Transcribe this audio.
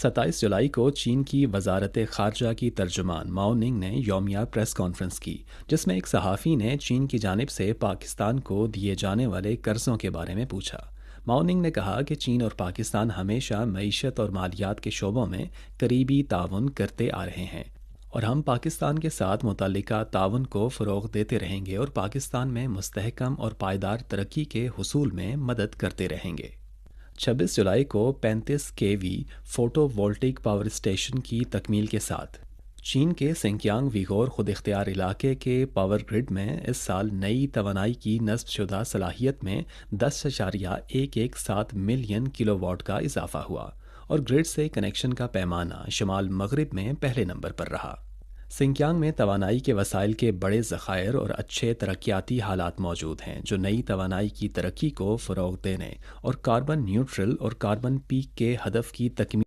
27 جولائی کو چین کی وزارت خارجہ کی ترجمان ماؤ ننگ نے یومیہ پریس کانفرنس کی، جس میں ایک صحافی نے چین کی جانب سے پاکستان کو دیے جانے والے قرضوں کے بارے میں پوچھا۔ ماؤ ننگ نے کہا کہ چین اور پاکستان ہمیشہ معیشت اور مالیات کے شعبوں میں قریبی تعاون کرتے آ رہے ہیں، اور ہم پاکستان کے ساتھ متعلقہ تعاون کو فروغ دیتے رہیں گے اور پاکستان میں مستحکم اور پائیدار ترقی کے حصول میں مدد کرتے رہیں گے۔ 26 جولائی کو 35 kV photo voltaic power station کی تکمیل کے ساتھ چین کے سنکیانگ ویغور خود اختیار علاقے کے پاور گرڈ میں اس سال نئی توانائی کی نصب شدہ صلاحیت میں 10.117 ملین کلو واٹ کا اضافہ ہوا، اور گرڈ سے کنیکشن کا پیمانہ شمال مغرب میں پہلے نمبر پر رہا۔ سنکیانگ میں توانائی کے وسائل کے بڑے ذخائر اور اچھے ترقیاتی حالات موجود ہیں، جو نئی توانائی کی ترقی کو فروغ دینے اور کاربن نیوٹرل اور کاربن پیک کے ہدف کی تکمیل